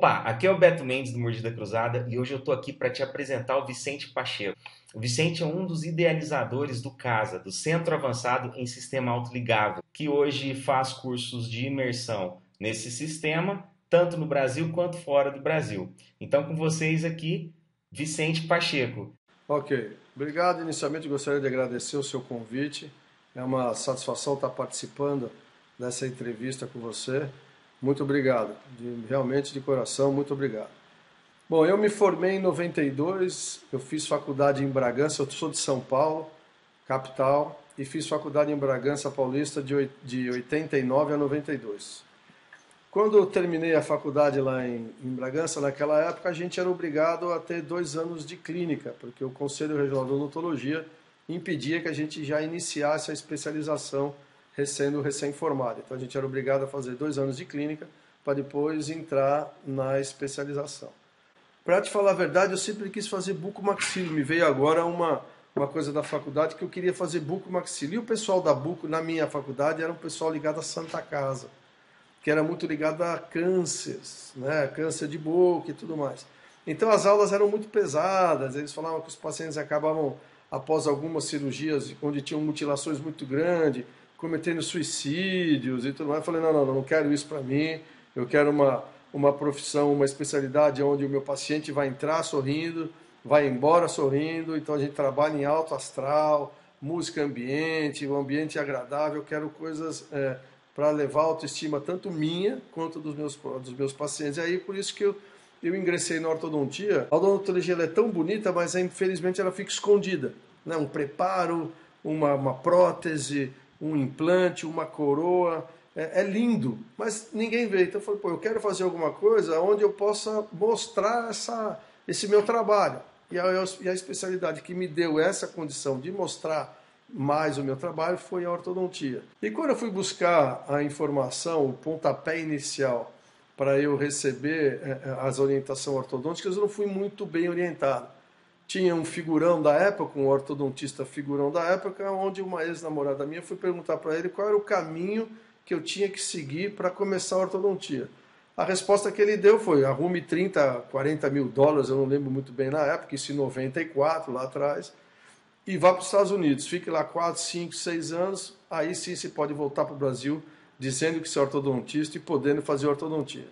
Opa, aqui é o Beto Mendes do Mordida Cruzada e hoje eu tô aqui para te apresentar o Vicente Pacheco. O Vicente é um dos idealizadores do CASA, do Centro Avançado em Sistema Autoligável, que hoje faz cursos de imersão nesse sistema, tanto no Brasil quanto fora do Brasil. Então, com vocês aqui, Vicente Pacheco. Ok, obrigado. Inicialmente gostaria de agradecer o seu convite. É uma satisfação estar participando dessa entrevista com você. Muito obrigado, realmente de coração, muito obrigado. Bom, eu me formei em 92, eu fiz faculdade em Bragança, eu sou de São Paulo, capital, e fiz faculdade em Bragança Paulista de 89 a 92. Quando eu terminei a faculdade lá em Bragança, naquela época, a gente era obrigado a ter 2 anos de clínica, porque o Conselho Regional de Odontologia impedia que a gente já iniciasse a especialização sendo recém-formado. Então a gente era obrigado a fazer 2 anos de clínica para depois entrar na especialização. Para te falar a verdade, eu sempre quis fazer bucomaxilo. Me veio agora uma coisa da faculdade que eu queria fazer bucomaxilo. E o pessoal da buco, na minha faculdade, era um pessoal ligado à Santa Casa, que era muito ligado a cânceres, né? Câncer de boca e tudo mais. Então as aulas eram muito pesadas, eles falavam que os pacientes acabavam, após algumas cirurgias, onde tinham mutilações muito grandes, cometendo suicídios e tudo mais. Eu falei, não quero isso para mim, eu quero uma profissão, uma especialidade onde o meu paciente vai entrar sorrindo, vai embora sorrindo, então a gente trabalha em alto astral, música ambiente, um ambiente agradável, eu quero coisas... para levar a autoestima tanto minha quanto dos meus pacientes. E aí, por isso que eu ingressei na ortodontia. A odontologia ela é tão bonita, mas infelizmente ela fica escondida, né? Um preparo, uma prótese, um implante, uma coroa, é lindo, mas ninguém vê. Então eu falei, eu quero fazer alguma coisa onde eu possa mostrar esse meu trabalho. E a especialidade que me deu essa condição de mostrar mais o meu trabalho foi a ortodontia. E quando eu fui buscar a informação, o pontapé inicial para eu receber as orientações ortodônticas, eu não fui muito bem orientado. Tinha um figurão da época, um ortodontista figurão da época, onde uma ex-namorada minha foi perguntar para ele qual era o caminho que eu tinha que seguir para começar a ortodontia. A resposta que ele deu foi, arrume 30, 40 mil dólares, eu não lembro muito bem na época, isso em 94, lá atrás, e vá para os Estados Unidos, fique lá 4, 5, 6 anos, aí sim se pode voltar para o Brasil dizendo que você é ortodontista e podendo fazer ortodontia.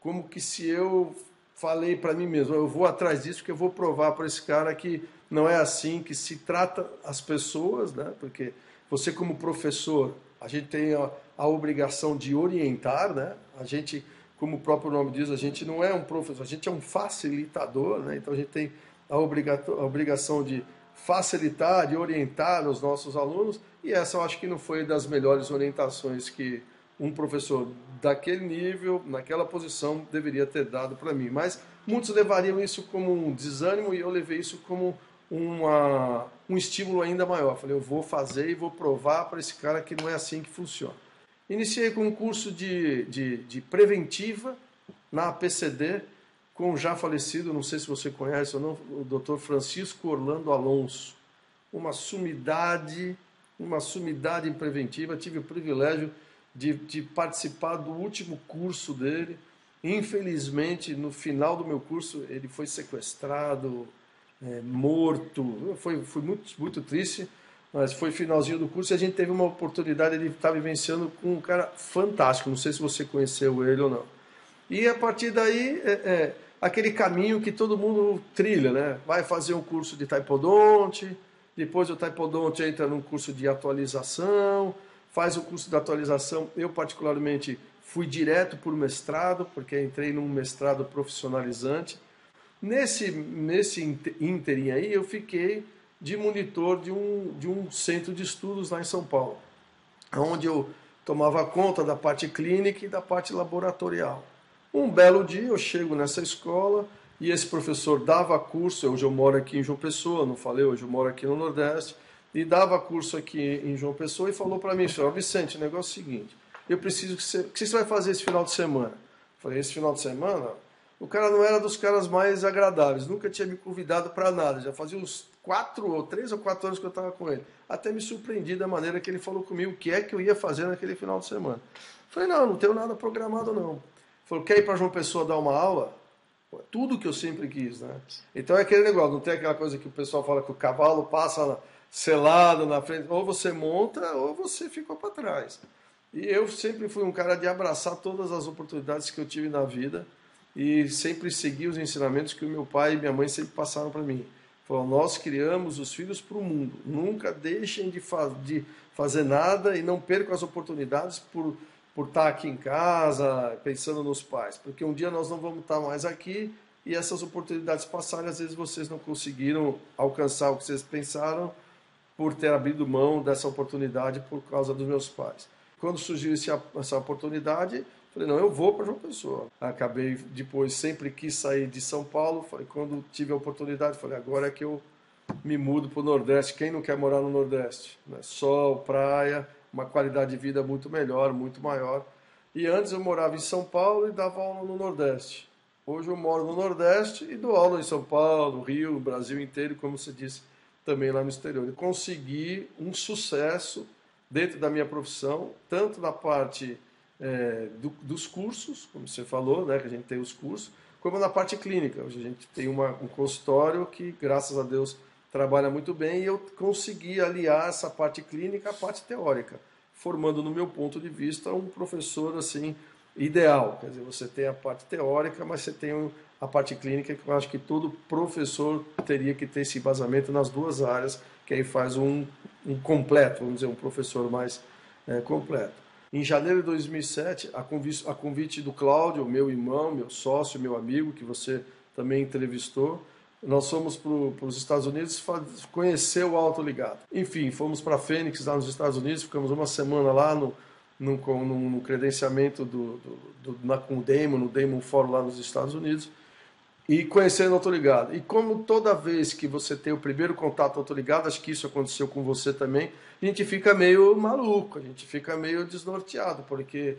Como que se eu falei para mim mesmo, eu vou atrás disso porque eu vou provar para esse cara que não é assim que se trata as pessoas, né? Porque você como professor, a gente tem a obrigação de orientar, né? A gente, como o próprio nome diz, a gente não é um professor, a gente é um facilitador, né? Então a gente tem a obrigação de facilitar, de orientar os nossos alunos, e essa eu acho que não foi das melhores orientações que um professor daquele nível, naquela posição, deveria ter dado para mim. Mas muitos levariam isso como um desânimo e eu levei isso como um estímulo ainda maior. Falei, eu vou fazer e vou provar para esse cara que não é assim que funciona. Iniciei com um curso de preventiva na APCD, com o já falecido, não sei se você conhece ou não, o Dr. Francisco Orlando Alonso. Uma sumidade em preventiva. Tive o privilégio de participar do último curso dele. Infelizmente, no final do meu curso, ele foi sequestrado, morto. Foi muito, muito triste, mas foi finalzinho do curso e a gente teve uma oportunidade de estar vivenciando com um cara fantástico. Não sei se você conheceu ele ou não. E a partir daí, aquele caminho que todo mundo trilha, né? Vai fazer um curso de taipodonte, depois o taipodonte entra num curso de atualização, faz o curso de atualização. Eu, particularmente, fui direto por mestrado, porque entrei num mestrado profissionalizante. Nesse ínterim aí, eu fiquei de monitor de um centro de estudos lá em São Paulo, onde eu tomava conta da parte clínica e da parte laboratorial. Um belo dia eu chego nessa escola e esse professor dava curso, hoje eu moro aqui em João Pessoa, não falei, hoje eu moro aqui no Nordeste, e dava curso aqui em João Pessoa e falou para mim, senhor Vicente, o negócio é o seguinte, eu preciso o que você vai fazer esse final de semana? Eu falei, esse final de semana? O cara não era dos caras mais agradáveis, nunca tinha me convidado para nada, já fazia uns 3 ou 4 anos que eu estava com ele. Até me surpreendi da maneira que ele falou comigo o que é que eu ia fazer naquele final de semana. Eu falei, não tenho nada programado não. Falou, quer ir para João Pessoa dar uma aula? Tudo que eu sempre quis, né? Então é aquele negócio, não tem aquela coisa que o pessoal fala que o cavalo passa selado na frente, ou você monta ou você ficou para trás. E eu sempre fui um cara de abraçar todas as oportunidades que eu tive na vida e sempre segui os ensinamentos que o meu pai e minha mãe sempre passaram para mim. Falaram, nós criamos os filhos para o mundo, nunca deixem de fazer nada e não percam as oportunidades por estar aqui em casa, pensando nos pais, porque um dia nós não vamos estar mais aqui e essas oportunidades passarem, às vezes vocês não conseguiram alcançar o que vocês pensaram por ter abrido mão dessa oportunidade por causa dos meus pais. Quando surgiu essa oportunidade, falei, não, eu vou para João Pessoa. Acabei, depois, sempre quis sair de São Paulo, falei, quando tive a oportunidade, falei, agora é que eu me mudo para o Nordeste. Quem não quer morar no Nordeste? Né? Sol, praia, uma qualidade de vida muito melhor, muito maior. E antes eu morava em São Paulo e dava aula no Nordeste. Hoje eu moro no Nordeste e dou aula em São Paulo, Rio, Brasil inteiro, como você disse, também lá no exterior. E consegui um sucesso dentro da minha profissão, tanto na parte dos cursos, como você falou, né, que a gente tem os cursos, como na parte clínica. Hoje a gente tem um consultório que, graças a Deus, trabalha muito bem e eu consegui aliar essa parte clínica à parte teórica, formando, no meu ponto de vista, um professor assim ideal. Quer dizer, você tem a parte teórica, mas você tem a parte clínica, que eu acho que todo professor teria que ter esse embasamento nas duas áreas, que aí faz um completo, vamos dizer, um professor mais completo. Em janeiro de 2007, a convite do Cláudio, meu irmão, meu sócio, meu amigo, que você também entrevistou, nós fomos para os Estados Unidos conhecer o autoligado. Enfim, fomos para Phoenix, lá nos Estados Unidos, ficamos uma semana lá no credenciamento com o Damon, no Damon Forum lá nos Estados Unidos, e conhecendo o autoligado. E como toda vez que você tem o primeiro contato autoligado, acho que isso aconteceu com você também, a gente fica meio maluco, a gente fica meio desnorteado, porque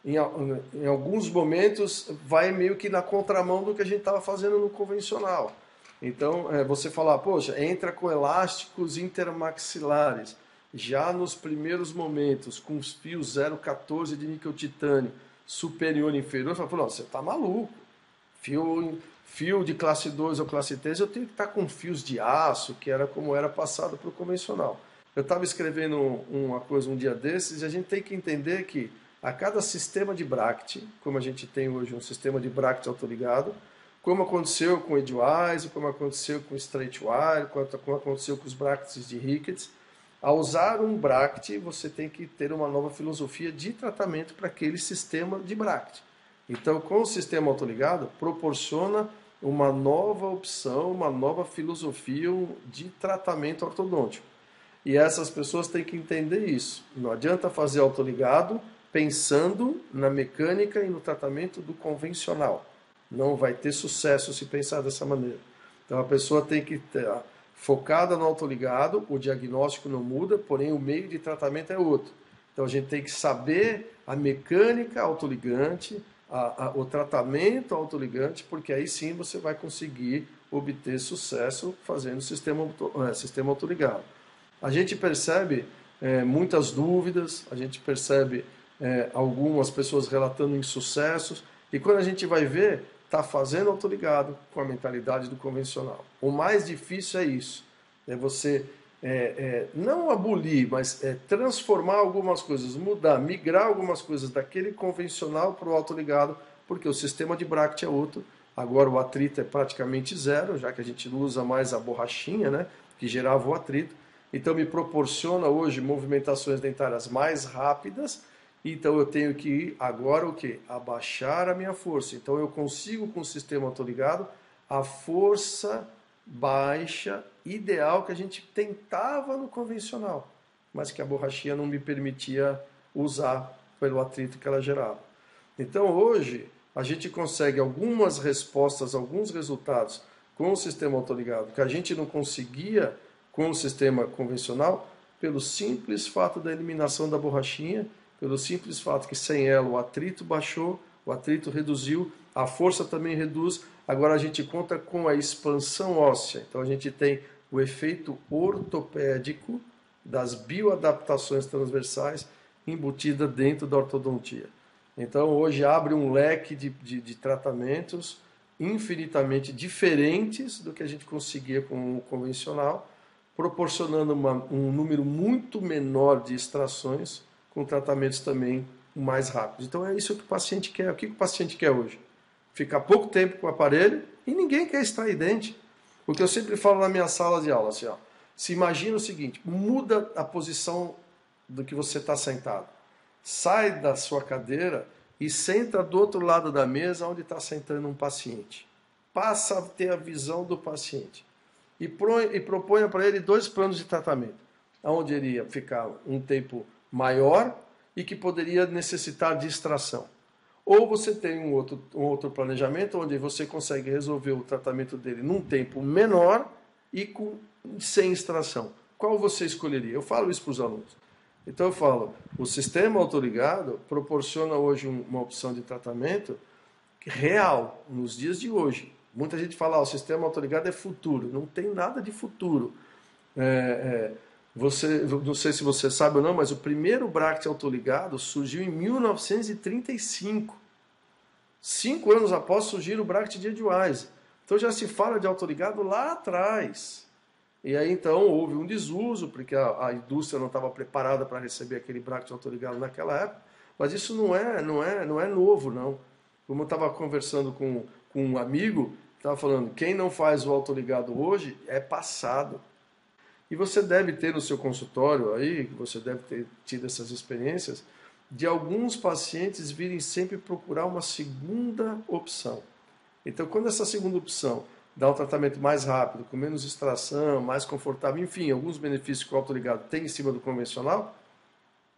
em alguns momentos vai meio que na contramão do que a gente estava fazendo no convencional. Então, você falar, poxa, entra com elásticos intermaxilares, já nos primeiros momentos, com os fios 0,14 de níquel titânio, superior e inferior, você fala, você está maluco. Fio de classe 2 ou classe 3, eu tenho que estar com fios de aço, que era como era passado para o convencional. Eu estava escrevendo uma coisa um dia desses e a gente tem que entender que a cada sistema de bracket, como a gente tem hoje um sistema de bracket autoligado, como aconteceu com o Edgewise, como aconteceu com o Straightwire, como aconteceu com os brackets de Ricketts, ao usar um bracket, você tem que ter uma nova filosofia de tratamento para aquele sistema de bracket. Então, com o sistema autoligado, proporciona uma nova opção, uma nova filosofia de tratamento ortodôntico. E essas pessoas têm que entender isso. Não adianta fazer autoligado pensando na mecânica e no tratamento do convencional. Não vai ter sucesso se pensar dessa maneira. Então, a pessoa tem que estar focada no autoligado, o diagnóstico não muda, porém o meio de tratamento é outro. Então, a gente tem que saber a mecânica autoligante, o tratamento autoligante, porque aí sim você vai conseguir obter sucesso fazendo sistema autoligado. A gente percebe muitas dúvidas, a gente percebe algumas pessoas relatando insucessos, e quando a gente vai ver, está fazendo autoligado com a mentalidade do convencional. O mais difícil é isso, é você não abolir, mas transformar algumas coisas, migrar algumas coisas daquele convencional para o autoligado, porque o sistema de bracket é outro. Agora o atrito é praticamente zero, já que a gente não usa mais a borrachinha, né, que gerava o atrito. Então me proporciona hoje movimentações dentárias mais rápidas. Então eu tenho que ir agora o quê? Abaixar a minha força. Então eu consigo com o sistema autoligado a força baixa ideal que a gente tentava no convencional, mas que a borrachinha não me permitia usar pelo atrito que ela gerava. Então hoje a gente consegue algumas respostas, alguns resultados com o sistema autoligado que a gente não conseguia com o sistema convencional pelo simples fato da eliminação da borrachinha, pelo simples fato que sem ela o atrito baixou, o atrito reduziu, a força também reduz. Agora a gente conta com a expansão óssea. Então a gente tem o efeito ortopédico das bioadaptações transversais embutida dentro da ortodontia. Então, hoje abre um leque de tratamentos infinitamente diferentes do que a gente conseguia com o convencional, proporcionando um número muito menor de extrações, com tratamentos também mais rápidos. Então, é isso que o paciente quer. O que o paciente quer hoje? Ficar pouco tempo com o aparelho e ninguém quer extrair dente. O que eu sempre falo na minha sala de aula, assim, ó, se imagina o seguinte, muda a posição do que você está sentado. Sai da sua cadeira e senta do outro lado da mesa onde está sentando um paciente. Passa a ter a visão do paciente. E proponha para ele 2 planos de tratamento, onde ele ia ficar um tempo maior e que poderia necessitar de extração. Ou você tem um outro planejamento onde você consegue resolver o tratamento dele num tempo menor e sem extração. Qual você escolheria? Eu falo isso para os alunos. Então eu falo, o sistema autoligado proporciona hoje uma opção de tratamento real, nos dias de hoje. Muita gente fala, o sistema autoligado é futuro. Não tem nada de futuro. Não sei se você sabe ou não, mas o primeiro bracket autoligado surgiu em 1935. 5 anos após surgir o bracket de Edgewise. Então já se fala de autoligado lá atrás. E aí então houve um desuso, porque a indústria não estava preparada para receber aquele bracket autoligado naquela época. Mas isso não é novo, não. Como eu estava conversando com um amigo, estava falando, quem não faz o autoligado hoje é passado. E você deve ter no seu consultório aí, você deve ter tido essas experiências, de alguns pacientes virem sempre procurar uma segunda opção. Então, quando essa segunda opção dá um tratamento mais rápido, com menos extração, mais confortável, enfim, alguns benefícios que o autoligado tem em cima do convencional,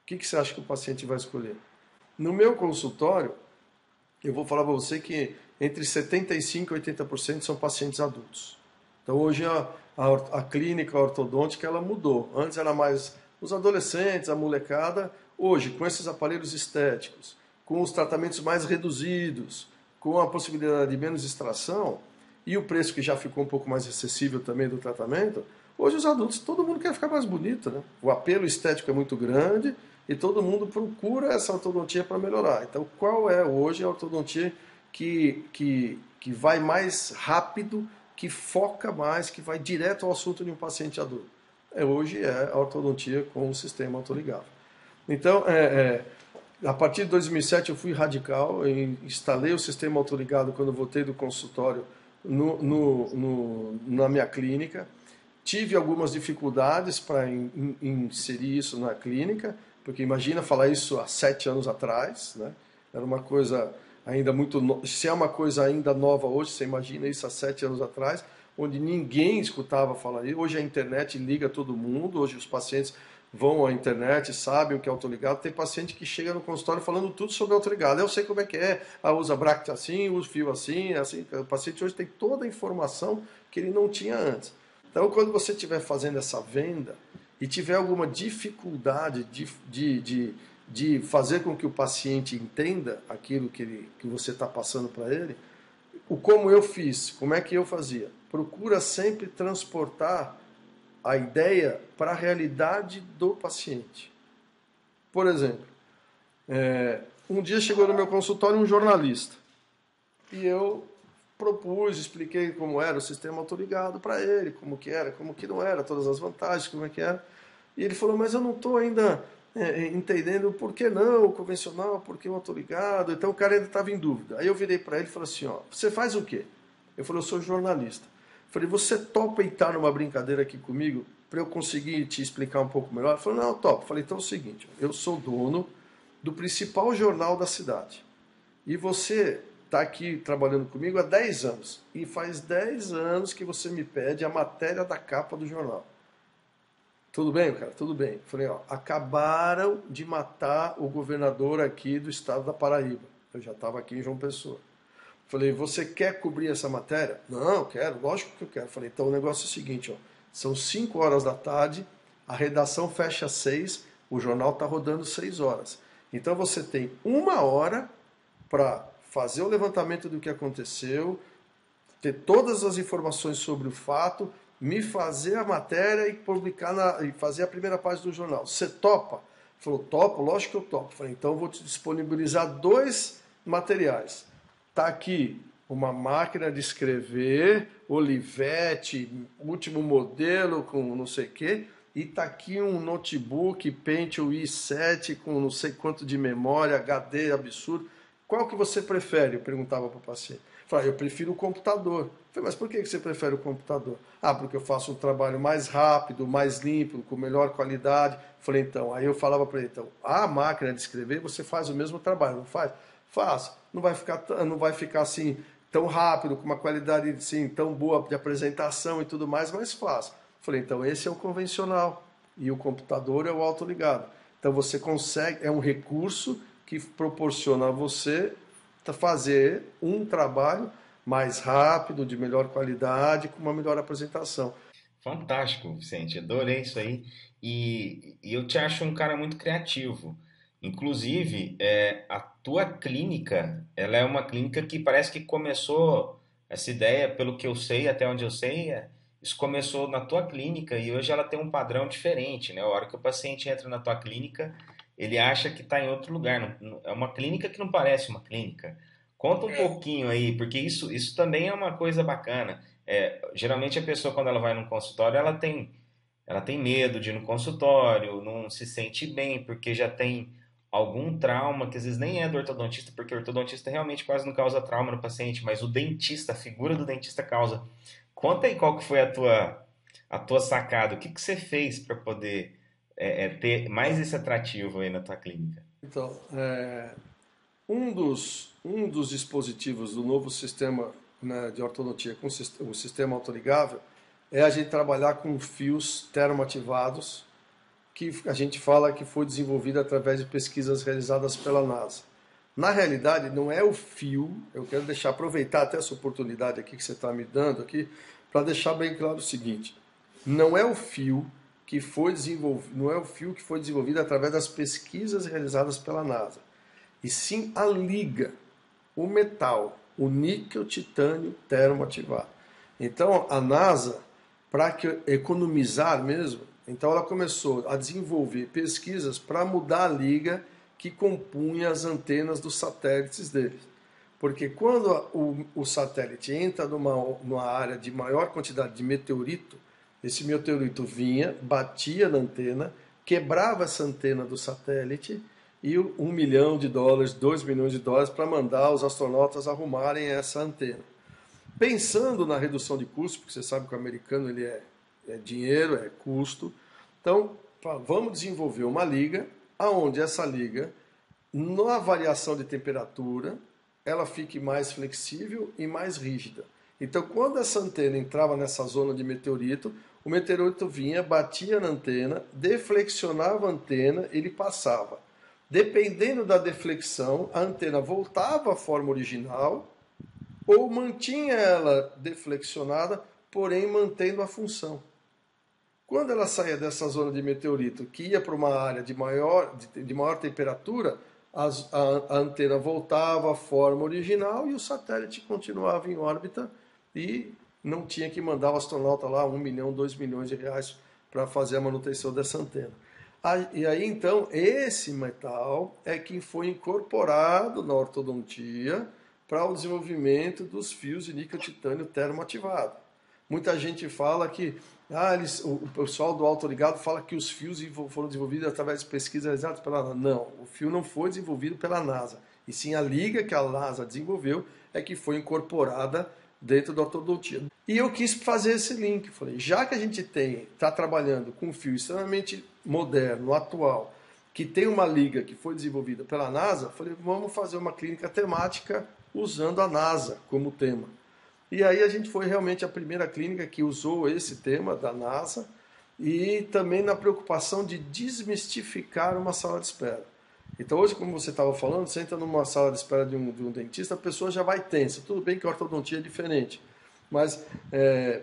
o que você acha que o paciente vai escolher? No meu consultório, eu vou falar para você que entre 75% e 80% são pacientes adultos. Então, hoje a clínica ortodôntica ela mudou. Antes era mais os adolescentes, a molecada. Hoje, com esses aparelhos estéticos, com os tratamentos mais reduzidos, com a possibilidade de menos extração e o preço que já ficou um pouco mais acessível também do tratamento, hoje os adultos, todo mundo quer ficar mais bonito, né? O apelo estético é muito grande e todo mundo procura essa ortodontia para melhorar. Então, qual é hoje a ortodontia que vai mais rápido, que foca mais, que vai direto ao assunto de um paciente adulto? Hoje é a ortodontia com o sistema autoligado. Então, a partir de 2007 eu fui radical, eu instalei o sistema autoligado quando eu voltei do consultório na minha clínica. Tive algumas dificuldades para inserir isso na clínica, porque imagina falar isso há 7 anos atrás, né? Era uma coisa ainda se é uma coisa ainda nova hoje, você imagina isso há 7 anos atrás, onde ninguém escutava falar isso. Hoje a internet liga todo mundo, hoje os pacientes vão à internet, sabem o que é autoligado. Tem paciente que chega no consultório falando tudo sobre autoligado. Eu sei como é que é, usa bracket assim, usa fio assim, assim. O paciente hoje tem toda a informação que ele não tinha antes. Então, quando você estiver fazendo essa venda e tiver alguma dificuldade de fazer com que o paciente entenda aquilo que você está passando para ele, como eu fiz, como é que eu fazia? Procura sempre transportar a ideia para a realidade do paciente. Por exemplo, um dia chegou no meu consultório um jornalista e eu expliquei como era o sistema autoligado para ele, como que era, como que não era, todas as vantagens, como é que era. E ele falou, mas eu não estou ainda entendendo por que não o convencional, por que o autoligado. Então o cara ainda estava em dúvida. Aí eu virei para ele e falei assim, você faz o quê? Eu falei, eu sou jornalista. Falei, você topa entrar numa brincadeira aqui comigo para eu conseguir te explicar um pouco melhor? Ele falou, não, topo. Falei, então é o seguinte, eu sou dono do principal jornal da cidade. E você está aqui trabalhando comigo há 10 anos. E faz 10 anos que você me pede a matéria da capa do jornal. Tudo bem, cara? Tudo bem. Falei, acabaram de matar o governador aqui do estado da Paraíba. Eu já estava aqui em João Pessoa. Falei, você quer cobrir essa matéria? Não, quero, lógico que eu quero. Falei, então o negócio é o seguinte, são 5 horas da tarde, a redação fecha às 6, o jornal está rodando 6 horas. Então você tem 1 hora para fazer o levantamento do que aconteceu, ter todas as informações sobre o fato, me fazer a matéria e publicar e fazer a primeira página do jornal. Você topa? Falou, topo? Lógico que eu topo. Falei, então eu vou te disponibilizar 2 materiais. Tá aqui uma máquina de escrever, Olivetti, último modelo com não sei o quê, e tá aqui um notebook Pentium i7 com não sei quanto de memória, HD absurdo. Qual que você prefere? Eu perguntava para o paciente. Eu falei, eu prefiro o computador. Eu falei, mas por que você prefere o computador? Ah, porque eu faço um trabalho mais rápido, mais limpo, com melhor qualidade. Eu falei, então, aí eu falava para ele, então, a máquina de escrever, você faz o mesmo trabalho, não faz? Faço. Não vai ficar assim tão rápido, com uma qualidade assim, tão boa de apresentação e tudo mais, mas faço. Eu falei, então, esse é o convencional e o computador é o autoligado. Então, você consegue, é um recurso que proporciona a você fazer um trabalho mais rápido, de melhor qualidade, com uma melhor apresentação. Fantástico, Vicente. Adorei isso aí. E eu te acho um cara muito criativo. Inclusive, a tua clínica, ela é uma clínica que parece que começou essa ideia, pelo que eu sei, até onde eu sei, isso começou na tua clínica e hoje ela tem um padrão diferente, né? A hora que o paciente entra na tua clínica, ele acha que está em outro lugar. É uma clínica que não parece uma clínica. Conta um pouquinho aí, porque isso também é uma coisa bacana. Geralmente a pessoa, quando ela vai num consultório, ela tem medo de ir no consultório, não se sente bem, porque já tem algum trauma, que às vezes nem é do ortodontista, porque o ortodontista realmente quase não causa trauma no paciente, mas o dentista, a figura do dentista causa. Conta aí qual que foi a tua sacada, o que que você fez para poder ter mais esse atrativo aí na tua clínica? Então, um dos dispositivos do novo sistema, né, de ortodontia, com o sistema autoligável, é a gente trabalhar com fios termoativados, que a gente fala que foi desenvolvido através de pesquisas realizadas pela NASA. Na realidade, não é o fio, eu quero aproveitar até essa oportunidade aqui que você está me dando aqui, para deixar bem claro o seguinte, não é o fio que foi desenvolvido, não é o fio que foi desenvolvido através das pesquisas realizadas pela NASA, e sim a liga, o metal, o níquel titânio termoativado. Então a NASA, para economizar mesmo, então ela começou a desenvolver pesquisas para mudar a liga que compunha as antenas dos satélites deles. Porque quando o satélite entra numa área de maior quantidade de meteorito, esse meteorito vinha, batia na antena, quebrava essa antena do satélite e US$ 1 milhão, US$ 2 milhões para mandar os astronautas arrumarem essa antena. Pensando na redução de custo, porque você sabe que o americano ele é dinheiro, é custo, então vamos desenvolver uma liga, aonde essa liga, na variação de temperatura, ela fique mais flexível e mais rígida. Então, quando essa antena entrava nessa zona de meteorito, o meteorito vinha, batia na antena, deflexionava a antena, ele passava. Dependendo da deflexão, a antena voltava à forma original ou mantinha ela deflexionada, porém mantendo a função. Quando ela saía dessa zona de meteorito, que ia para uma área de maior temperatura, a antena voltava à forma original e o satélite continuava em órbita e não tinha que mandar o astronauta lá R$ 1 milhão, R$ 2 milhões para fazer a manutenção dessa antena. E aí, então, esse metal é que foi incorporado na ortodontia para o desenvolvimento dos fios de níquel titânio termoativado. Muita gente fala que o pessoal do autoligado fala que os fios foram desenvolvidos através de pesquisas realizadas pela NASA. Não, o fio não foi desenvolvido pela NASA, e sim a liga que a NASA desenvolveu é que foi incorporada dentro da ortodontia. E eu quis fazer esse link, falei, já que a gente está trabalhando com um fio extremamente moderno, atual, que tem uma liga que foi desenvolvida pela NASA, falei, vamos fazer uma clínica temática usando a NASA como tema. E aí a gente foi realmente a primeira clínica que usou esse tema da NASA e também na preocupação de desmistificar uma sala de espera. Então hoje, como você estava falando, você entra numa sala de espera de um dentista, a pessoa já vai tensa. Tudo bem que a ortodontia é diferente, mas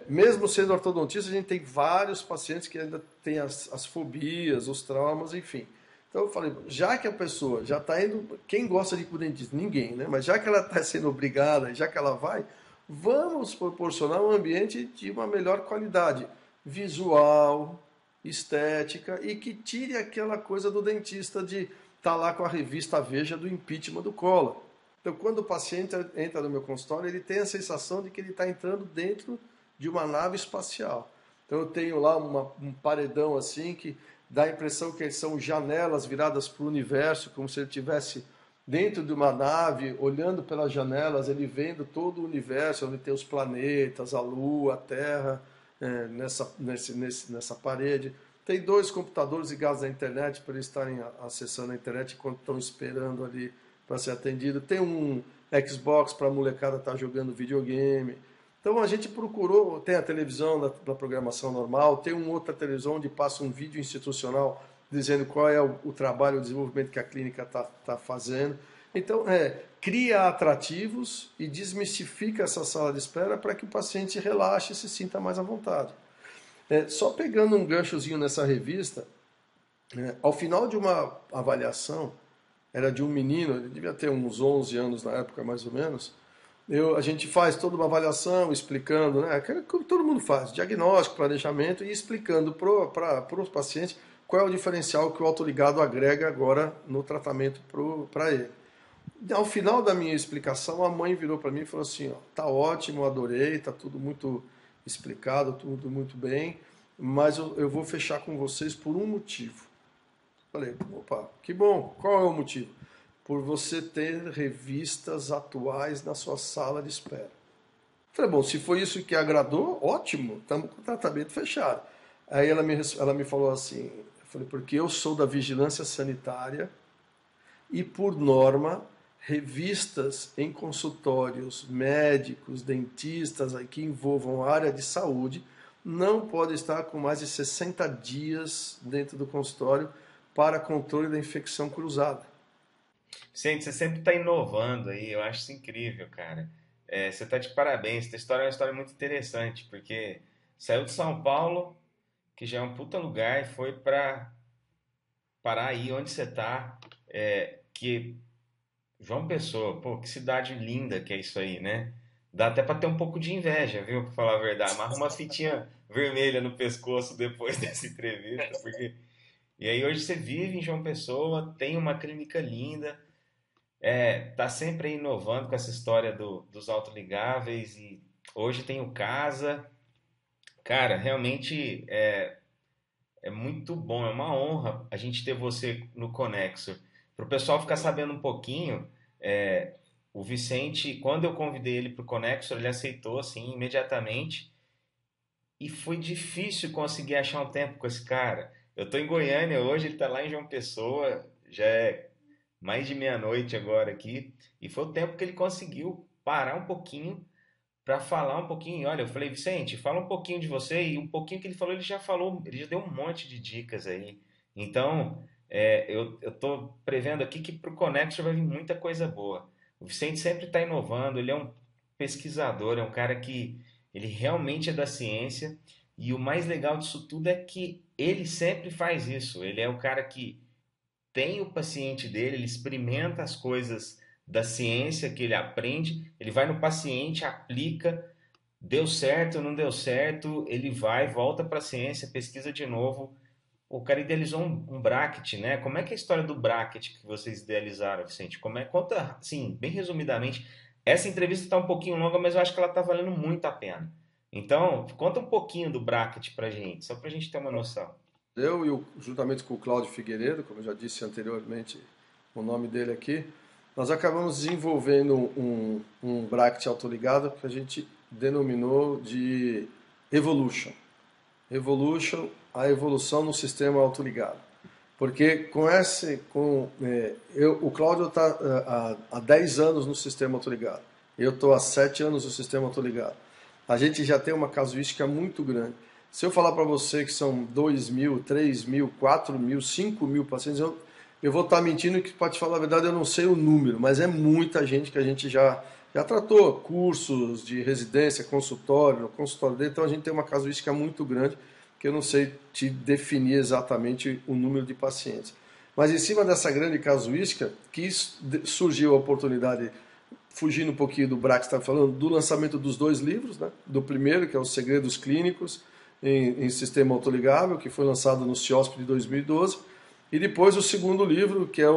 mesmo sendo ortodontista, a gente tem vários pacientes que ainda têm as fobias, os traumas, enfim. Então eu falei, já que a pessoa já está indo, quem gosta de ir para o dentista? Ninguém, né? Mas já que ela está sendo obrigada, já que ela vai, vamos proporcionar um ambiente de uma melhor qualidade visual, estética e que tire aquela coisa do dentista de estar lá com a revista Veja do impeachment do Collor. Então, quando o paciente entra no meu consultório, ele tem a sensação de que ele está entrando dentro de uma nave espacial. Então, eu tenho lá um paredão assim que dá a impressão que são janelas viradas para o universo, como se ele estivesse dentro de uma nave, olhando pelas janelas, ele vendo todo o universo, onde tem os planetas, a Lua, a Terra, nessa parede. Tem 2 computadores ligados à internet para eles estarem acessando a internet enquanto estão esperando ali para ser atendido. Tem um Xbox para a molecada estar jogando videogame. Então a gente procurou, tem a televisão da programação normal, tem uma outra televisão onde passa um vídeo institucional dizendo qual é o trabalho, o desenvolvimento que a clínica está fazendo. Então, cria atrativos e desmistifica essa sala de espera para que o paciente relaxe e se sinta mais à vontade. Só pegando um ganchozinho nessa revista, ao final de uma avaliação, era de um menino, ele devia ter uns 11 anos na época, mais ou menos, a gente faz toda uma avaliação explicando, né, como todo mundo faz, diagnóstico, planejamento, e explicando para os pacientes qual é o diferencial que o autoligado agrega agora no tratamento para ele. Ao final da minha explicação, a mãe virou para mim e falou assim, ó, tá ótimo, adorei, tá tudo muito explicado, tudo muito bem, mas eu vou fechar com vocês por um motivo. Falei, opa, que bom, qual é o motivo? Por você ter revistas atuais na sua sala de espera. Falei, bom, se foi isso que agradou, ótimo, estamos com o tratamento fechado. Aí ela me falou assim, eu falei, porque eu sou da vigilância sanitária e, por norma, revistas em consultórios médicos, dentistas que envolvam a área de saúde não podem estar com mais de 60 dias dentro do consultório para controle da infecção cruzada. Gente, você sempre está inovando aí, eu acho isso incrível, cara. Você está de parabéns, essa história é uma história muito interessante, porque saiu de São Paulo, que já é um puta lugar, e foi para parar aí onde você está, que João Pessoa, pô, que cidade linda que é isso aí, né? Dá até para ter um pouco de inveja, viu? Pra falar a verdade. Amarra uma fitinha vermelha no pescoço depois dessa entrevista, porque... E aí hoje você vive em João Pessoa, tem uma clínica linda, tá sempre aí inovando com essa história dos autoligáveis e hoje tem o Casa. Cara, realmente é muito bom, é uma honra a gente ter você no Conexo. Para o pessoal ficar sabendo um pouquinho, o Vicente, quando eu convidei ele para o Conexo, ele aceitou assim imediatamente e foi difícil conseguir achar um tempo com esse cara. Eu estou em Goiânia hoje, ele está lá em João Pessoa, já é mais de meia-noite agora aqui, e foi o tempo que ele conseguiu parar um pouquinho para falar um pouquinho. Olha, eu falei, Vicente, fala um pouquinho de você, e um pouquinho que ele falou, ele já deu um monte de dicas aí. Então, eu estou prevendo aqui que para o Conexo vai vir muita coisa boa. O Vicente sempre está inovando, ele é um pesquisador, é um cara que ele realmente é da ciência, e o mais legal disso tudo é que ele sempre faz isso. Ele é o cara que tem o paciente dele, ele experimenta as coisas da ciência que ele aprende, ele vai no paciente, aplica, deu certo, não deu certo, ele vai, volta para a ciência, pesquisa de novo. O cara idealizou um bracket, né? Como é que é a história do bracket que vocês idealizaram, Vicente? Conta, assim, bem resumidamente. Essa entrevista está um pouquinho longa, mas eu acho que ela está valendo muito a pena. Então, conta um pouquinho do bracket para gente, só para a gente ter uma noção. Juntamente com o Cláudio Figueiredo, como eu já disse anteriormente o nome dele aqui, nós acabamos desenvolvendo um bracket autoligado que a gente denominou de Evolution. Evolution, a evolução no sistema autoligado. Porque o Cláudio está há 10 anos no sistema autoligado. Eu estou há 7 anos no sistema autoligado. A gente já tem uma casuística muito grande. Se eu falar para você que são 2.000, 3.000, 4.000, 5.000 pacientes, eu vou estar mentindo que, para te falar a verdade, eu não sei o número, mas é muita gente que a gente já tratou, cursos de residência, consultório dele, então a gente tem uma casuística muito grande que eu não sei te definir exatamente o número de pacientes. Mas em cima dessa grande casuística, que surgiu a oportunidade, fugindo um pouquinho do Brax, está falando do lançamento dos 2 livros, né? Do primeiro, que é Os Segredos Clínicos, em sistema autoligável, que foi lançado no CIOSP de 2012. E depois o segundo livro, que é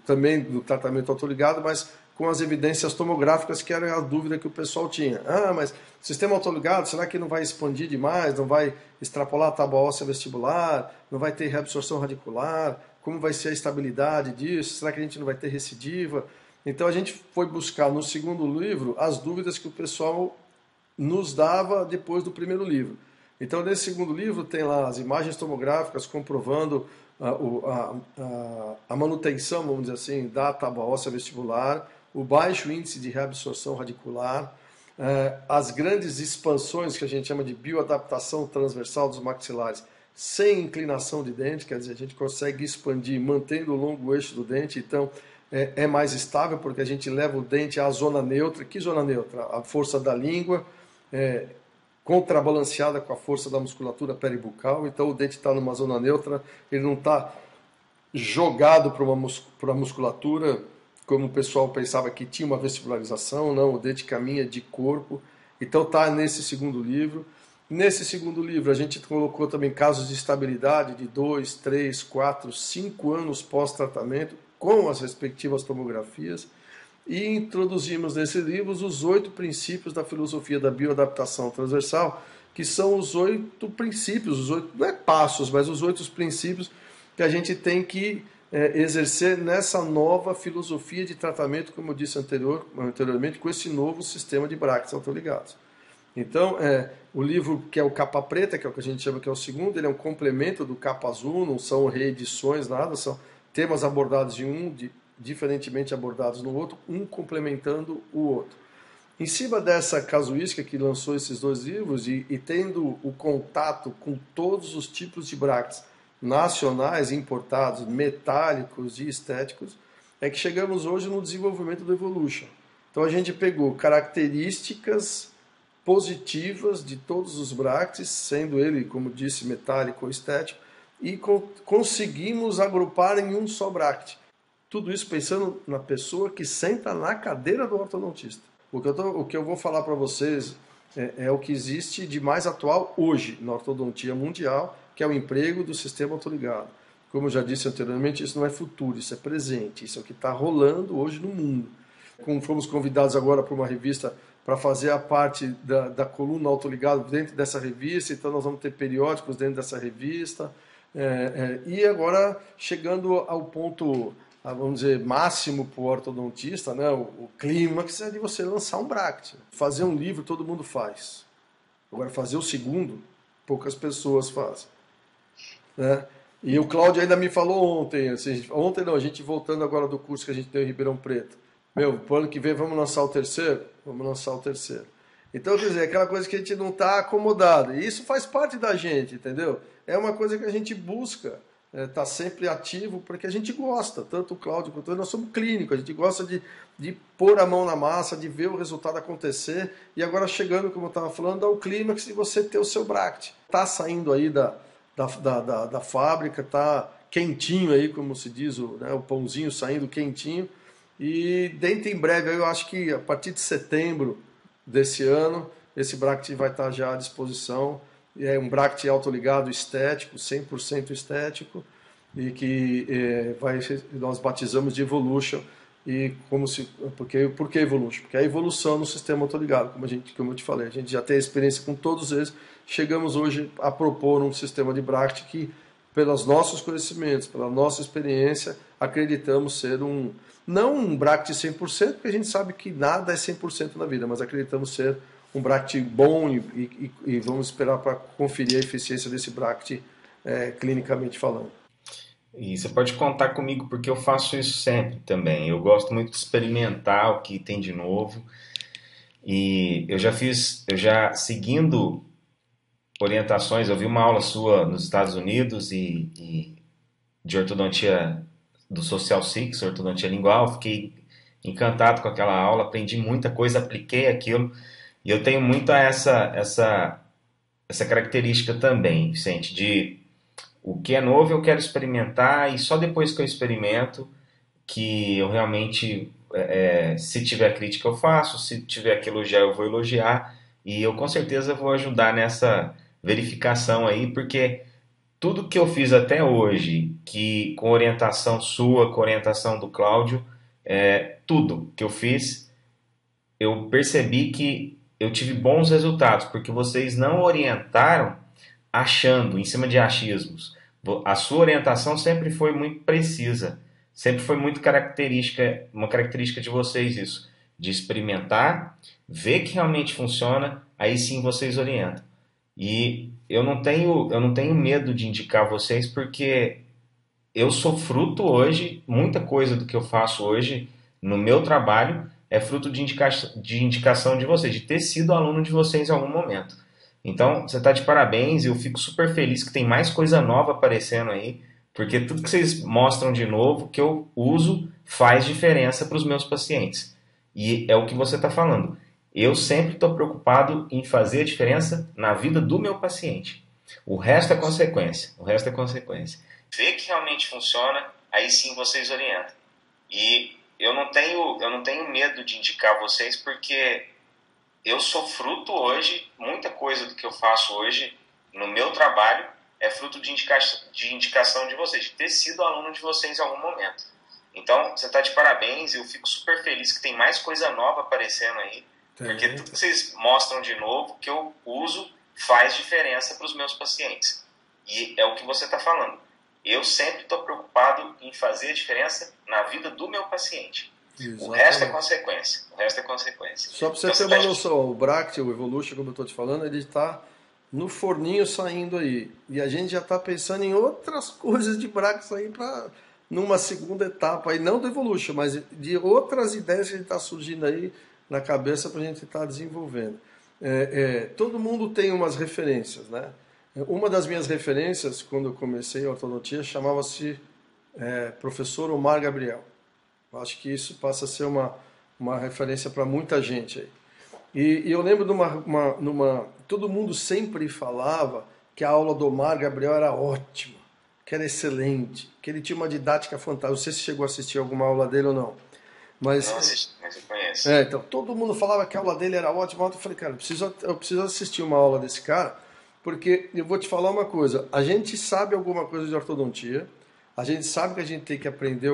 também do tratamento autoligado, mas com as evidências tomográficas, que era a dúvida que o pessoal tinha. Mas sistema autoligado, será que não vai expandir demais? Não vai extrapolar a tábua óssea vestibular? Não vai ter reabsorção radicular? Como vai ser a estabilidade disso? Será que a gente não vai ter recidiva? Então a gente foi buscar no segundo livro as dúvidas que o pessoal nos dava depois do primeiro livro. Então nesse segundo livro tem lá as imagens tomográficas comprovando a manutenção, vamos dizer assim, da tábua óssea vestibular, o baixo índice de reabsorção radicular, as grandes expansões que a gente chama de bioadaptação transversal dos maxilares, sem inclinação de dente, quer dizer, a gente consegue expandir mantendo o longo eixo do dente, então é mais estável porque a gente leva o dente à zona neutra. Que zona neutra? A força da língua, contrabalanceada com a força da musculatura peribucal, então o dente está numa zona neutra, ele não está jogado para uma musculatura, como o pessoal pensava que tinha uma vestibularização. Não, o dente caminha de corpo. Então está nesse segundo livro. Nesse segundo livro a gente colocou também casos de estabilidade de 2, 3, 4, 5 anos pós-tratamento, com as respectivas tomografias. E introduzimos nesse livro os 8 princípios da filosofia da bioadaptação transversal, que são os 8 princípios, os 8, não é passos, mas os 8 princípios que a gente tem que exercer nessa nova filosofia de tratamento, como eu disse anteriormente, com esse novo sistema de brackets autoligados. Então, o livro que é o capa preta, que é o que a gente chama que é o segundo, ele é um complemento do capa azul, não são reedições, nada, são temas abordados em um, diferentemente abordados no outro, um complementando o outro. Em cima dessa casuística que lançou esses 2 livros e tendo o contato com todos os tipos de brackets nacionais, importados, metálicos e estéticos, é que chegamos hoje no desenvolvimento do Evolution. Então a gente pegou características positivas de todos os brackets, sendo ele, como disse, metálico ou estético, e conseguimos agrupar em um só bracket. Tudo isso pensando na pessoa que senta na cadeira do ortodontista. O que eu vou falar para vocês é o que existe de mais atual hoje na ortodontia mundial, que é o emprego do sistema autoligado. Como eu já disse anteriormente, isso não é futuro, isso é presente, isso é o que está rolando hoje no mundo. Como fomos convidados agora por uma revista para fazer a parte da coluna autoligado dentro dessa revista, então nós vamos ter periódicos dentro dessa revista. E agora, chegando ao ponto, vamos dizer, máximo para o ortodontista, né, o clímax é de você lançar um bracket. Fazer um livro todo mundo faz. Agora, fazer o segundo, poucas pessoas fazem. Né? E o Cláudio ainda me falou ontem, assim, a gente voltando agora do curso que a gente deu em Ribeirão Preto. Pro ano que vem vamos lançar o terceiro? Vamos lançar o terceiro. Então, quer dizer, aquela coisa que a gente não está acomodado. E isso faz parte da gente, entendeu? É uma coisa que a gente busca, tá sempre ativo, porque a gente gosta, tanto o Cláudio quanto eu, nós somos clínicos, a gente gosta de pôr a mão na massa, de ver o resultado acontecer, e agora chegando, como eu estava falando, ao clímax de você ter o seu bracket. Está saindo aí da fábrica, está quentinho aí, como se diz, o pãozinho saindo quentinho, e dentro em breve, eu acho que a partir de setembro desse ano, esse bracket vai estar já à disposição. É um bracket autoligado estético, 100% estético, e que nós batizamos de Evolution. E por que Evolution? Porque é a evolução no sistema autoligado, como eu te falei, a gente já tem experiência com todos eles. Chegamos hoje a propor um sistema de bracket que, pelos nossos conhecimentos, pela nossa experiência, acreditamos ser não um bracket 100%, porque a gente sabe que nada é 100% na vida, mas acreditamos ser um bracket bom e vamos esperar para conferir a eficiência desse bracket clinicamente falando. E você pode contar comigo porque eu faço isso sempre também. Eu gosto muito de experimentar o que tem de novo. E eu já seguindo orientações, eu vi uma aula sua nos Estados Unidos e de ortodontia do Social Six, ortodontia lingual, fiquei encantado com aquela aula, aprendi muita coisa, apliquei aquilo. E eu tenho muito essa característica também, Vicente, de o que é novo eu quero experimentar e só depois que eu experimento que eu realmente, se tiver crítica eu faço, se tiver que elogiar eu vou elogiar e eu com certeza vou ajudar verificação aí, porque tudo que eu fiz até hoje, que com orientação sua, com orientação do Cláudio, tudo que eu fiz, eu percebi que eu tive bons resultados, porque vocês não orientaram achando, em cima de achismos. A sua orientação sempre foi muito precisa, sempre foi muito característica, uma característica de vocês isso, de experimentar, ver que realmente funciona, aí sim vocês orientam. E eu não tenho medo de indicar vocês porque eu sou fruto hoje, muita coisa do que eu faço hoje no meu trabalho é fruto de indicação de vocês, de ter sido aluno de vocês em algum momento. Então, você está de parabéns e eu fico super feliz que tem mais coisa nova aparecendo aí, porque tudo que vocês mostram de novo, que eu uso, faz diferença para os meus pacientes. E é o que você está falando. Eu sempre estou preocupado em fazer a diferença na vida do meu paciente. O resto é consequência. O resto é consequência. Vê que realmente funciona, aí sim vocês orientam. E eu não tenho medo de indicar vocês porque eu sou fruto hoje, muita coisa do que eu faço hoje no meu trabalho é fruto de indicação de vocês, de ter sido aluno de vocês em algum momento. Então, você está de parabéns e eu fico super feliz que tem mais coisa nova aparecendo aí, porque tudo que vocês mostram de novo, que eu uso, faz diferença para os meus pacientes. E é o que você está falando. Eu sempre estou preocupado em fazer a diferença na vida do meu paciente. Exatamente. O resto é consequência. O resto é consequência. Só para você ter uma noção, o Bract, o Evolution, como eu estou te falando, ele está no forninho saindo aí. E a gente já está pensando em outras coisas de Bract sair para numa segunda etapa aí, não do Evolution, mas de outras ideias que está surgindo aí na cabeça para a gente estar desenvolvendo. Todo mundo tem umas referências, né? Uma das minhas referências, quando eu comecei a ortodontia, chamava-se professor Omar Gabriel. Eu acho que isso passa a ser uma referência para muita gente aí. E eu lembro de todo mundo sempre falava que a aula do Omar Gabriel era ótima, que era excelente, que ele tinha uma didática fantástica. Não sei se chegou a assistir alguma aula dele ou não. Mas, não assisti, mas eu conheço. Então, todo mundo falava que a aula dele era ótima. Eu falei, cara, eu preciso assistir uma aula desse cara, porque eu vou te falar uma coisa. A gente sabe alguma coisa de ortodontia, a gente sabe que a gente tem que aprender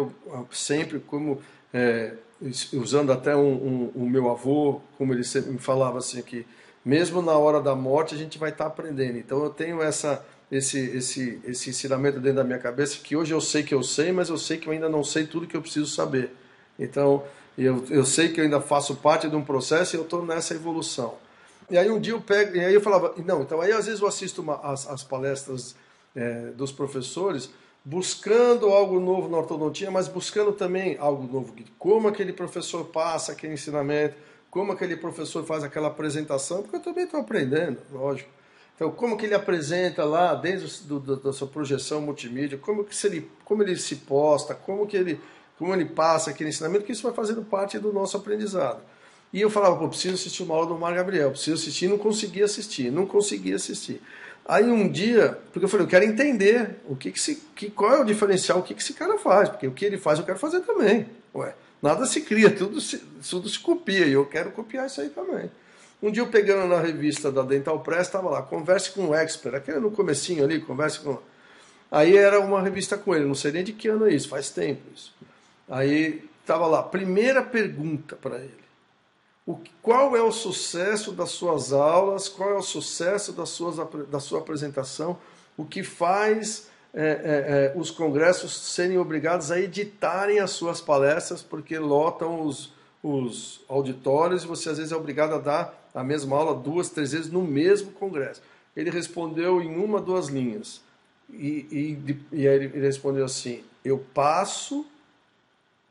sempre como... usando até o meu avô, como ele sempre me falava assim, que mesmo na hora da morte a gente vai estar aprendendo. Então eu tenho esse ensinamento dentro da minha cabeça, que hoje eu sei que eu sei, mas eu sei que eu ainda não sei tudo que eu preciso saber. Então eu sei que eu ainda faço parte de um processo e eu estou nessa evolução. E aí um dia eu pego, e aí eu falava, não, então aí às vezes eu assisto as palestras dos professores, buscando algo novo na ortodontia, mas buscando também algo novo. Como aquele professor passa aquele ensinamento, como aquele professor faz aquela apresentação, porque eu também estou aprendendo, lógico. Então, como que ele apresenta lá, desde da sua projeção multimídia, como ele se posta, como ele passa aquele ensinamento, que isso vai fazendo parte do nosso aprendizado. E eu falava, pô, preciso assistir uma aula do Omar Gabriel, preciso assistir, não conseguia assistir. Aí um dia, porque eu falei, eu quero entender qual é o diferencial, o que esse cara faz, porque o que ele faz eu quero fazer também. Ué, nada se cria, tudo se copia, e eu quero copiar isso aí também. Um dia eu pegando na revista da Dental Press, estava lá, converse com o expert, aquele no comecinho ali, converse com... Aí era uma revista com ele, não sei nem de que ano é isso, faz tempo isso. Aí estava lá, primeira pergunta para ele. Qual é o sucesso das suas aulas, qual é o sucesso da sua apresentação, o que faz os congressos serem obrigados a editarem as suas palestras, porque lotam os auditórios e você às vezes é obrigado a dar a mesma aula 2, 3 vezes no mesmo congresso. Ele respondeu em 1, 2 linhas, e aí ele respondeu assim, eu passo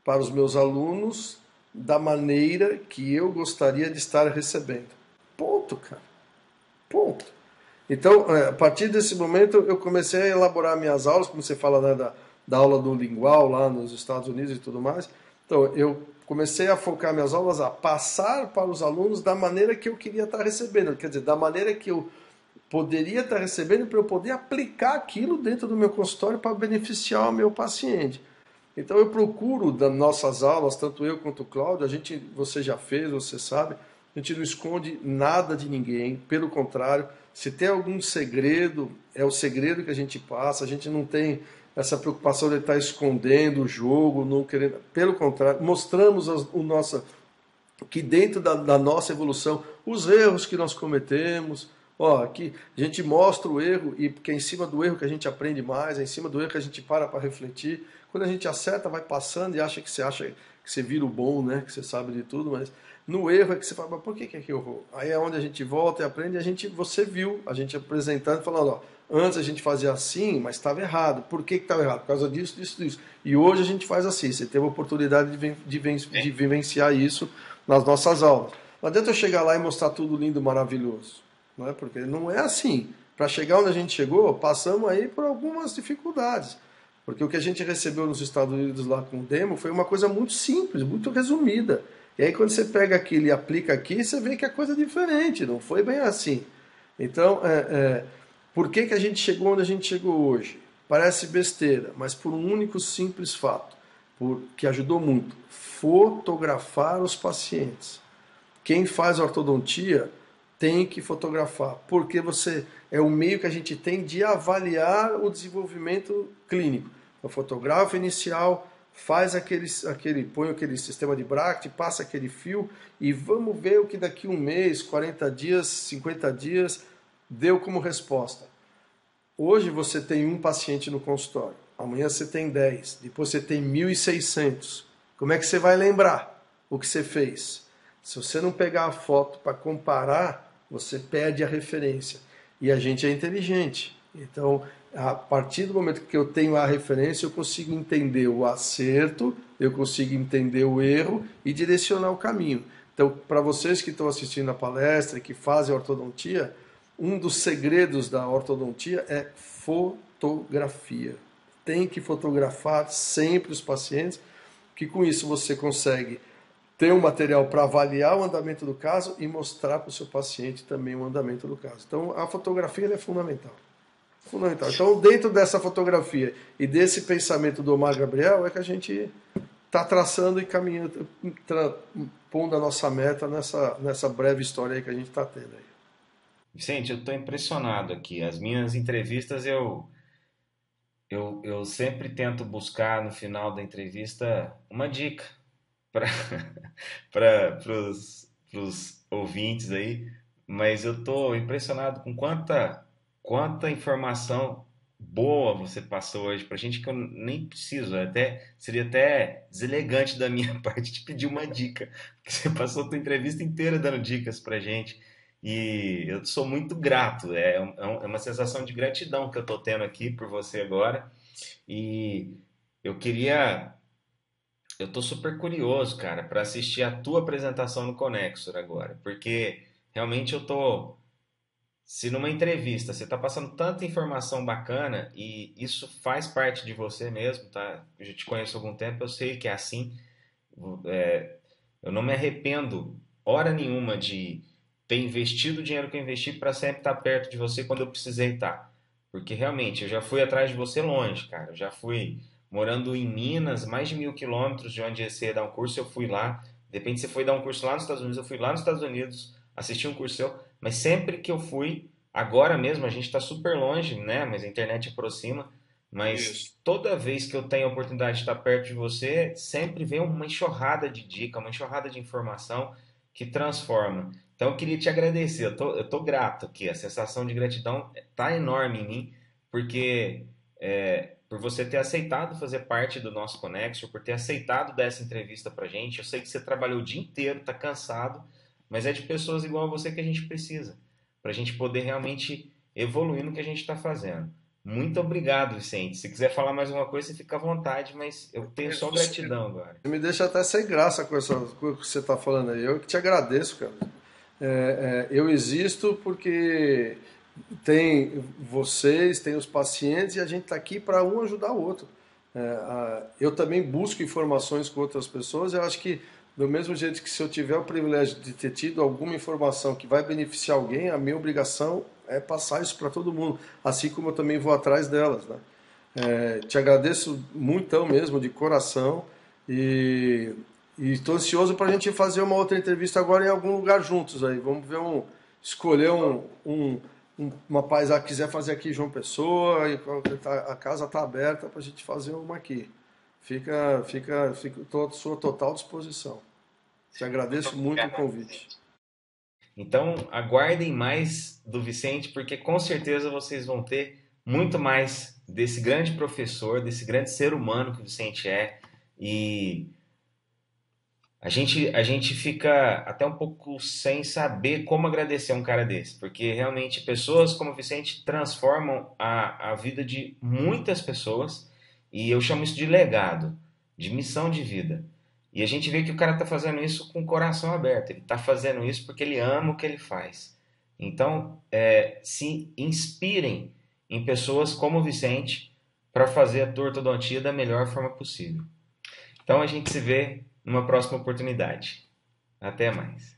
para os meus alunos da maneira que eu gostaria de estar recebendo. Ponto, cara. Ponto. Então, a partir desse momento, eu comecei a elaborar minhas aulas, como você fala, né, da aula do lingual lá nos Estados Unidos e tudo mais. Então, eu comecei a focar minhas aulas a passar para os alunos da maneira que eu queria estar recebendo. Quer dizer, da maneira que eu poderia estar recebendo para eu poder aplicar aquilo dentro do meu consultório para beneficiar o meu paciente. Então eu procuro, das nossas aulas, tanto eu quanto o Cláudio, você já fez, você sabe, a gente não esconde nada de ninguém, pelo contrário, se tem algum segredo, é o segredo que a gente passa, a gente não tem essa preocupação de estar escondendo o jogo, não querendo, pelo contrário, mostramos o nosso, que dentro da nossa evolução, os erros que nós cometemos, ó, aqui a gente mostra o erro, e porque é em cima do erro que a gente aprende mais, é em cima do erro que a gente para refletir. Quando a gente acerta, vai passando e acha que você vira o bom, né? Que você sabe de tudo, mas no erro é que você fala, mas por que é que eu errou? Aí é onde a gente volta e aprende, você viu, a gente apresentando, falando, ó, antes a gente fazia assim, mas estava errado. Por que estava errado? Por causa disso, disso, disso. E hoje a gente faz assim, você teve a oportunidade de vivenciar isso nas nossas aulas. Não adianta eu chegar lá e mostrar tudo lindo, maravilhoso, não é? Porque não é assim. Para chegar onde a gente chegou, passamos aí por algumas dificuldades. Porque o que a gente recebeu nos Estados Unidos lá com o demo foi uma coisa muito simples, muito resumida. E aí quando você pega aquilo e aplica aqui, você vê que a coisa é diferente, não foi bem assim. Então, por que a gente chegou onde a gente chegou hoje? Parece besteira, mas por um único simples fato, que ajudou muito, fotografar os pacientes. Quem faz ortodontia tem que fotografar, porque é o meio que a gente tem de avaliar o desenvolvimento clínico. O fotógrafo inicial faz põe aquele sistema de bracket, passa aquele fio e vamos ver o que daqui um mês, 40 dias, 50 dias deu como resposta. Hoje você tem um paciente no consultório, amanhã você tem 10, depois você tem 1.600. Como é que você vai lembrar o que você fez? Se você não pegar a foto para comparar, você perde a referência. E a gente é inteligente. Então, a partir do momento que eu tenho a referência, eu consigo entender o acerto, eu consigo entender o erro e direcionar o caminho. Então, para vocês que estão assistindo a palestra e que fazem ortodontia, um dos segredos da ortodontia é fotografia. Tem que fotografar sempre os pacientes, que com isso você consegue ter um material para avaliar o andamento do caso e mostrar para o seu paciente também o andamento do caso. Então, a fotografia é fundamental. Fundamental. Então, dentro dessa fotografia e desse pensamento do Omar Gabriel, é que a gente está traçando e caminhando, pondo a nossa meta nessa breve história aí que a gente está tendo aí. Vicente, eu estou impressionado aqui. As minhas entrevistas eu sempre tento buscar no final da entrevista uma dica para os ouvintes aí, mas eu estou impressionado com quanta informação boa você passou hoje para gente que eu nem preciso, seria até deselegante da minha parte te pedir uma dica, porque você passou a tua entrevista inteira dando dicas para gente e eu sou muito grato, é uma sensação de gratidão que eu estou tendo aqui por você agora e eu queria eu tô super curioso, cara, para assistir a tua apresentação no Conexor agora, porque realmente eu tô. Se numa entrevista você tá passando tanta informação bacana e isso faz parte de você mesmo, tá? Eu já te conheço há algum tempo, eu sei que é assim. é, eu não me arrependo hora nenhuma de ter investido o dinheiro que eu investi para sempre estar perto de você quando eu precisei estar. Porque realmente eu já fui atrás de você longe, cara. Eu já fui morando em Minas, mais de 1.000 quilômetros de onde você ia dar um curso, eu fui lá. De repente você foi dar um curso lá nos Estados Unidos, eu fui lá nos Estados Unidos, assisti um curso seu. Mas sempre que eu fui, agora mesmo, a gente está super longe, né? Mas a internet aproxima. Mas Isso. toda vez que eu tenho a oportunidade de estar perto de você, sempre vem uma enxurrada de dica, uma enxurrada de informação que transforma. Então eu queria te agradecer, eu tô grato aqui, a sensação de gratidão tá enorme em mim, porque por você ter aceitado fazer parte do nosso Conexo, por ter aceitado dar essa entrevista pra gente. Eu sei que você trabalhou o dia inteiro, tá cansado, mas é de pessoas igual a você que a gente precisa, pra gente poder realmente evoluir no que a gente está fazendo. Muito obrigado, Vicente. Se quiser falar mais uma coisa, você fica à vontade, mas eu tenho só gratidão agora. Você me deixa até sem graça com o que você está falando aí. Eu que te agradeço, cara. Eu existo porque tem vocês, tem os pacientes e a gente está aqui para um ajudar o outro. Eu também busco informações com outras pessoas. Eu acho que, do mesmo jeito que se eu tiver o privilégio de ter tido alguma informação que vai beneficiar alguém, a minha obrigação é passar isso para todo mundo, assim como eu também vou atrás delas, né? Te agradeço muito mesmo, de coração, e, E estou ansioso para a gente fazer uma outra entrevista agora em algum lugar juntos aí. Vamos ver escolher uma paisagem que quiser fazer aqui em João Pessoa, a casa está aberta para a gente fazer uma aqui. Estou à sua total disposição. Te agradeço muito o convite. Então, aguardem mais do Vicente, porque com certeza vocês vão ter muito mais desse grande professor, desse grande ser humano que o Vicente é. E a gente fica até um pouco sem saber como agradecer um cara desse, porque realmente pessoas como o Vicente transformam a vida de muitas pessoas, e eu chamo isso de legado, de missão de vida. E a gente vê que o cara está fazendo isso com o coração aberto, ele está fazendo isso porque ele ama o que ele faz. Então, se inspirem em pessoas como o Vicente para fazer a ortodontia da melhor forma possível. Então a gente se vê numa próxima oportunidade. Até mais.